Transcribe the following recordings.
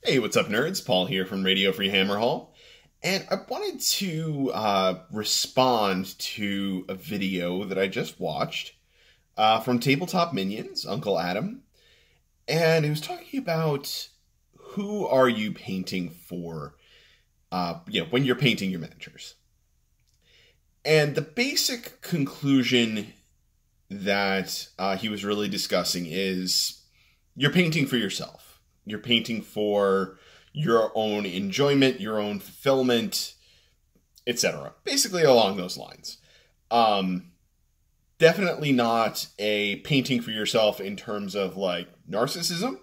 Hey, what's up, nerds? Paul here from Radio Free Hammerhall. And I wanted to respond to a video that I just watched from Tabletop Minions, Uncle Adam. And he was talking about who are you painting for, when you're painting your miniatures. And the basic conclusion that he was really discussing is you're painting for yourself. You're painting for your own enjoyment, your own fulfillment, etc. Basically along those lines. Definitely not a painting for yourself in terms of like narcissism,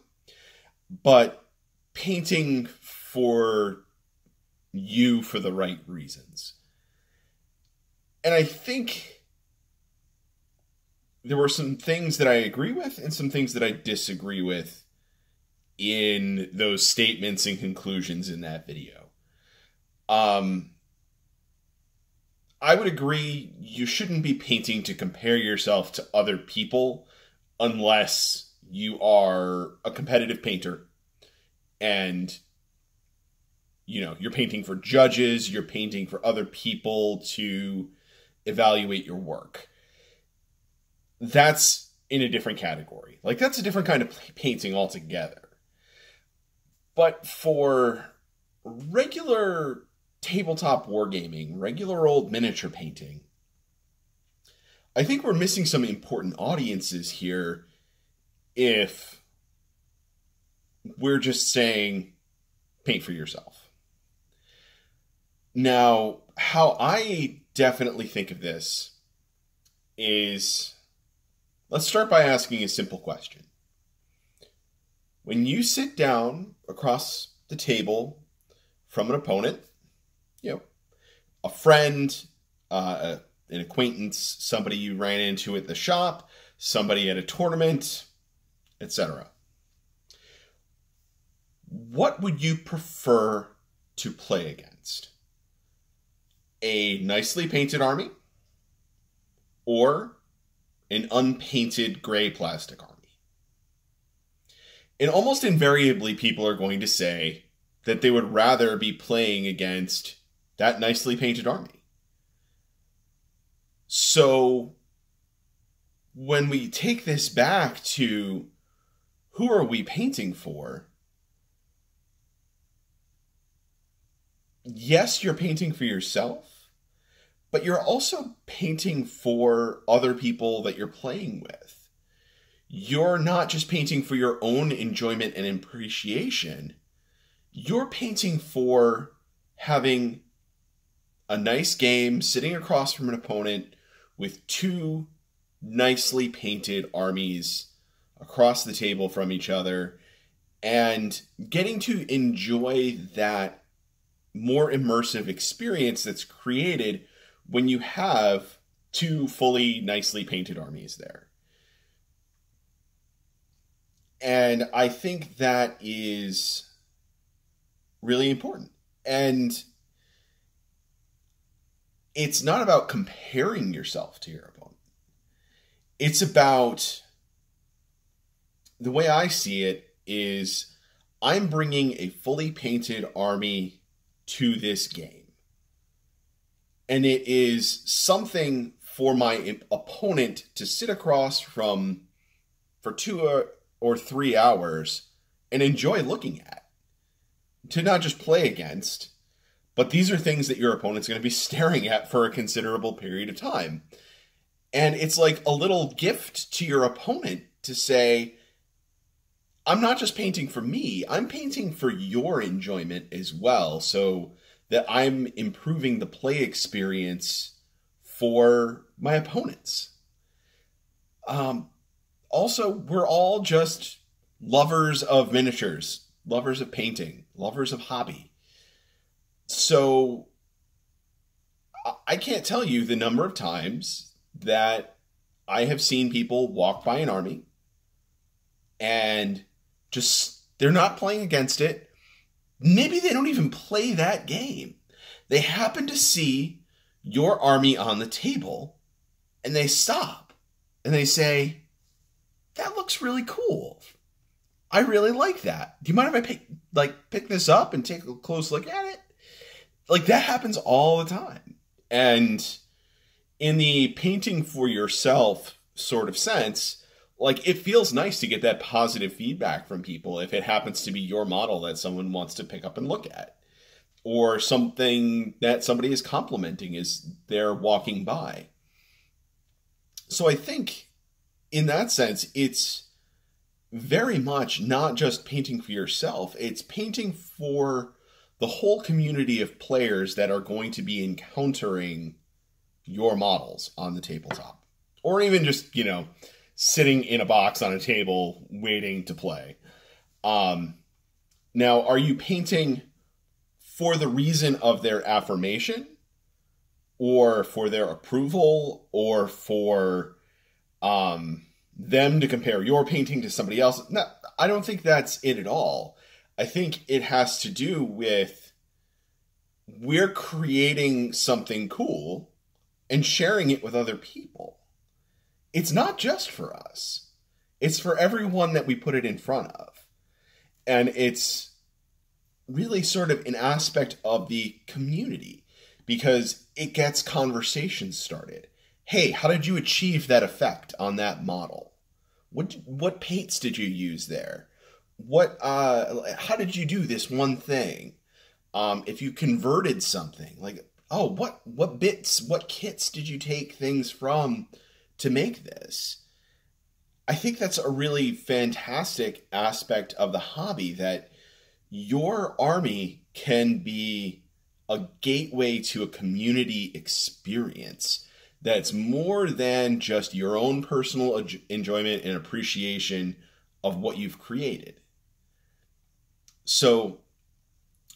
but painting for you for the right reasons. And I think there were some things that I agree with and some things that I disagree with in those statements and conclusions in that video. I would agree you shouldn't be painting to compare yourself to other people unless you are a competitive painter and you're painting for judges, you're painting for other people to evaluate your work. That's in a different category. Like, that's a different kind of painting altogether. But for regular tabletop wargaming, regular old miniature painting, I think we're missing some important audiences here if we're just saying, paint for yourself. Now, how I definitely think of this is, let's start by asking a simple question. When you sit down across the table from an opponent, a friend, an acquaintance, somebody you ran into at the shop, somebody at a tournament, etc. What would you prefer to play against? A nicely painted army or an unpainted gray plastic army? And almost invariably, people are going to say that they would rather be playing against that nicely painted army. So when we take this back to who are we painting for? Yes, you're painting for yourself, but you're also painting for other people that you're playing with. You're not just painting for your own enjoyment and appreciation. You're painting for having a nice game sitting across from an opponent with two nicely painted armies across the table from each other and getting to enjoy that more immersive experience that's created when you have two fully nicely painted armies there. And I think that is really important. And it's not about comparing yourself to your opponent. It's about, the way I see it is, I'm bringing a fully painted army to this game. And it is something for my opponent to sit across from for 2 or 3 hours and enjoy looking at. To not just play against, but these are things that your opponent's going to be staring at for a considerable period of time. And it's like a little gift to your opponent to say, I'm not just painting for me, I'm painting for your enjoyment as well, so that I'm improving the play experience for my opponents. Also, we're all just lovers of miniatures, lovers of painting, lovers of hobby. So I can't tell you the number of times that I have seen people walk by an army and they're not playing against it. Maybe they don't even play that game. They happen to see your army on the table and they stop and they say, that looks really cool. I really like that. Do you mind if I pick this up and take a close look at it? Like, that happens all the time. And in the painting for yourself sort of sense, like, it feels nice to get that positive feedback from people if it happens to be your model that someone wants to pick up and look at, or something that somebody is complimenting as they're walking by. So I think in that sense, it's very much not just painting for yourself, it's painting for the whole community of players that are going to be encountering your models on the tabletop. Or even just, sitting in a box on a table waiting to play. Now, are you painting for the reason of their affirmation, or for their approval, or for them to compare your painting to somebody else? No, I don't think that's it at all. I think it has to do with, we're creating something cool and sharing it with other people. It's not just for us. It's for everyone that we put it in front of. And it's really sort of an aspect of the community, because it gets conversations started. Hey, how did you achieve that effect on that model? What paints did you use there? How did you do this one thing? If you converted something, like, oh, what bits, what kits did you take things from to make this? I think that's a really fantastic aspect of the hobby, that your army can be a gateway to a community experience that's more than just your own personal enjoyment and appreciation of what you've created. So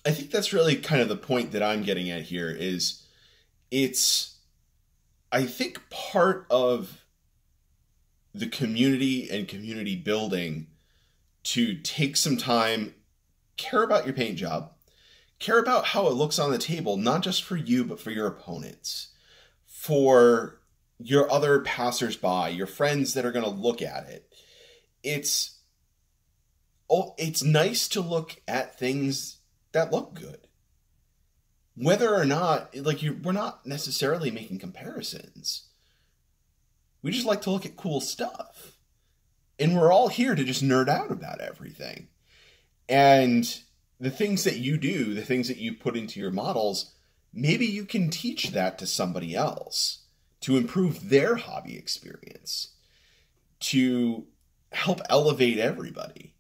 I think that's really kind of the point that I'm getting at here, is I think part of the community and community building to take some time, care about your paint job, care about how it looks on the table, not just for you, but for your opponents, for your other passersby, your friends that are going to look at it. It's nice to look at things that look good. Whether or not, we're not necessarily making comparisons. We just like to look at cool stuff. And we're all here to just nerd out about everything. And the things that you do, the things that you put into your models, maybe you can teach that to somebody else to improve their hobby experience, to help elevate everybody.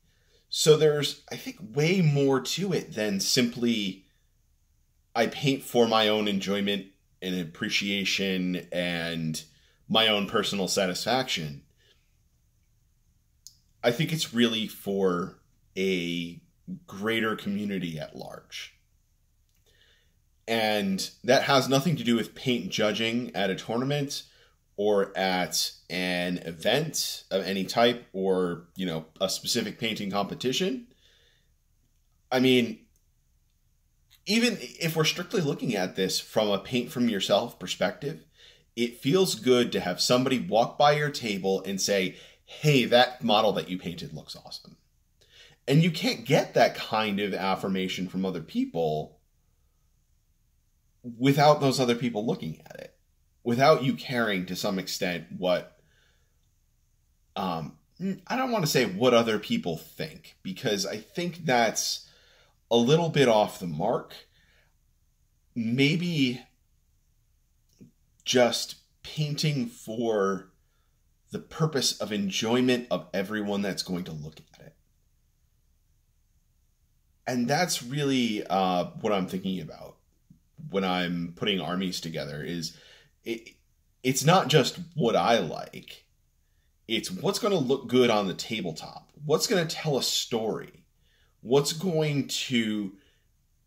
So there's, I think, way more to it than simply, I paint for my own enjoyment and appreciation and my own personal satisfaction. I think it's really for a greater community at large. And that has nothing to do with paint judging at a tournament or at an event of any type, or, a specific painting competition. I mean, even if we're strictly looking at this from a paint from yourself perspective, it feels good to have somebody walk by your table and say, hey, that model that you painted looks awesome. And you can't get that kind of affirmation from other people without those other people looking at it, without you caring to some extent what, I don't want to say what other people think, because I think that's a little bit off the mark. Maybe just painting for the purpose of enjoyment of everyone that's going to look at it. And that's really what I'm thinking about when I'm putting armies together. It's not just what I like. It's what's going to look good on the tabletop. What's going to tell a story. What's going to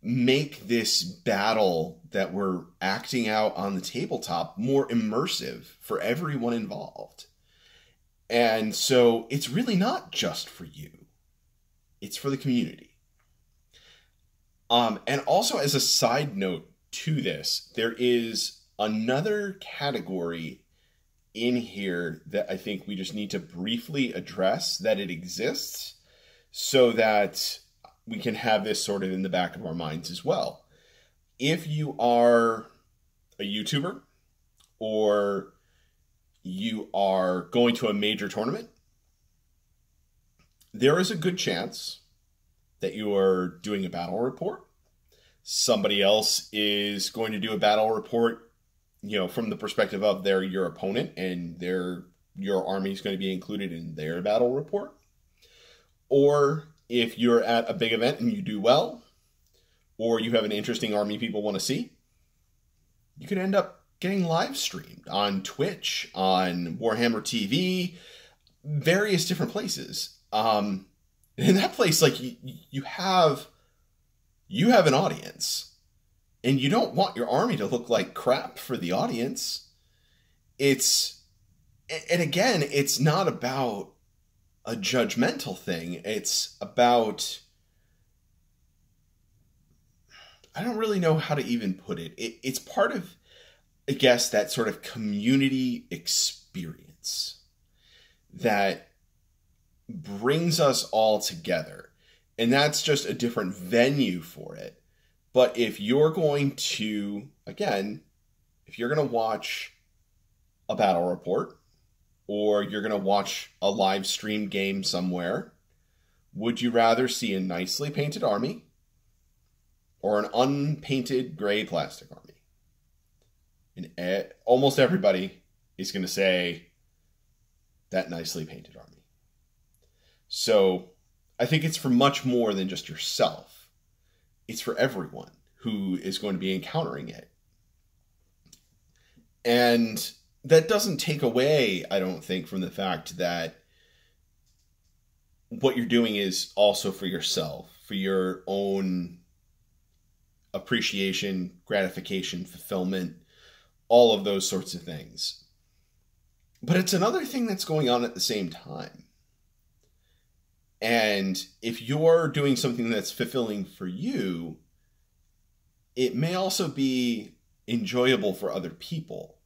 make this battle that we're acting out on the tabletop more immersive for everyone involved. And so it's really not just for you. It's for the community. And also, as a side note to this, there is another category in here that I think we just need to briefly address, that it exists, so that we can have this sort of in the back of our minds as well. If you are a YouTuber or you are going to a major tournament, there is a good chance that you are doing a battle report. Somebody else is going to do a battle report, from the perspective of your opponent, and your army is going to be included in their battle report. Or if you're at a big event and you do well, or you have an interesting army people want to see, you could end up getting live streamed on Twitch, on Warhammer TV, various different places. In that place, like you have an audience, and you don't want your army to look like crap for the audience. And again, it's not about a judgmental thing. It's about, I don't really know how to even put it. It's part of, I guess, that sort of community experience that brings us all together. And that's just a different venue for it. But if you're going to, again, if you're going to watch a battle report, or you're going to watch a live stream game somewhere, would you rather see a nicely painted army or an unpainted gray plastic army? And almost everybody is going to say that nicely painted army. So I think it's for much more than just yourself. It's for everyone who is going to be encountering it. And that doesn't take away, I don't think, from the fact that what you're doing is also for yourself, for your own appreciation, gratification, fulfillment, all of those sorts of things. But it's another thing that's going on at the same time. And if you're doing something that's fulfilling for you, it may also be enjoyable for other people.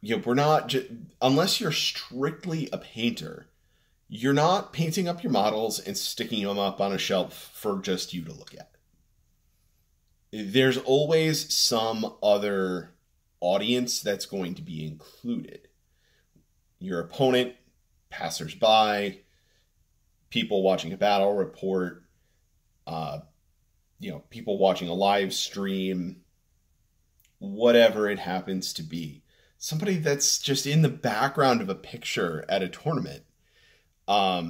We're not, unless you're strictly a painter, you're not painting up your models and sticking them up on a shelf for just you to look at. There's always some other audience that's going to be included. Your opponent, passersby, people watching a battle report, people watching a live stream, whatever it happens to be. Somebody that's just in the background of a picture at a tournament. How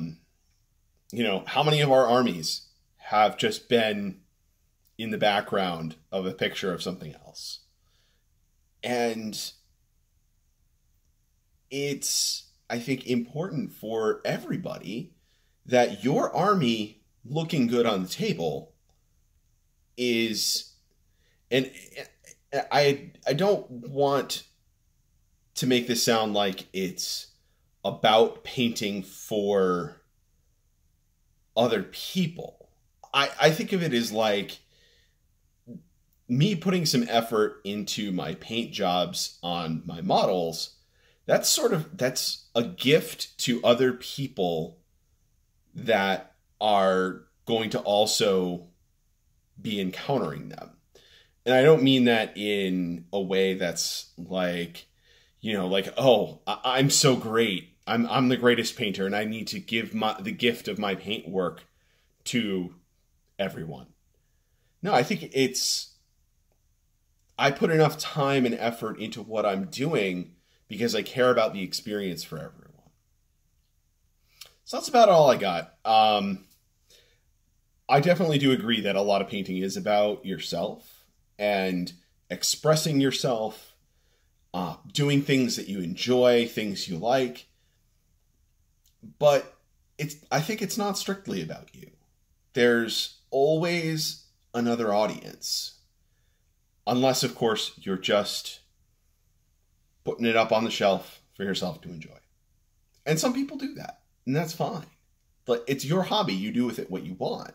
many of our armies have just been in the background of a picture of something else? And it's, I think, important for everybody that your army looking good on the table is, and I don't want to make this sound like it's about painting for other people. I think of it as like me putting some effort into my paint jobs on my models. That's a gift to other people that are going to also be encountering them. And I don't mean that in a way that's like, oh, I'm so great. I'm the greatest painter, and I need to give the gift of my paint work to everyone. No, I think I put enough time and effort into what I'm doing because I care about the experience for everyone. So that's about all I got. I definitely do agree that a lot of painting is about yourself and expressing yourself, doing things that you enjoy, things you like. But I think it's not strictly about you. There's always another audience. Unless, of course, you're just putting it up on the shelf for yourself to enjoy. And some people do that, and that's fine. But it's your hobby. You do with it what you want.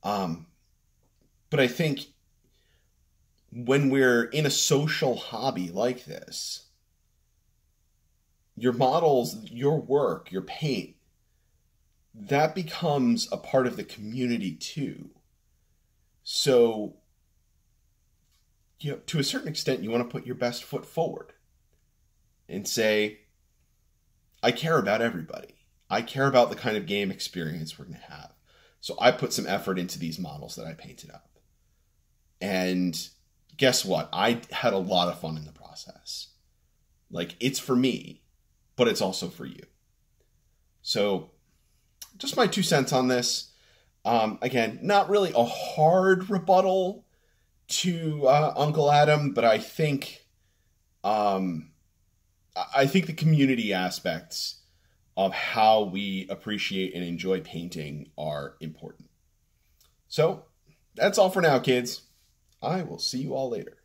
But I think when we're in a social hobby like this, your models, your work, your paint, that becomes a part of the community too. So, to a certain extent, you want to put your best foot forward and say, I care about everybody. I care about the kind of game experience we're going to have. So I put some effort into these models that I painted up. And guess what? I had a lot of fun in the process. Like, it's for me, but it's also for you. So just my 2 cents on this. Again, not really a hard rebuttal to Uncle Adam, but I think the community aspects of how we appreciate and enjoy painting are important. So that's all for now, kids. I will see you all later.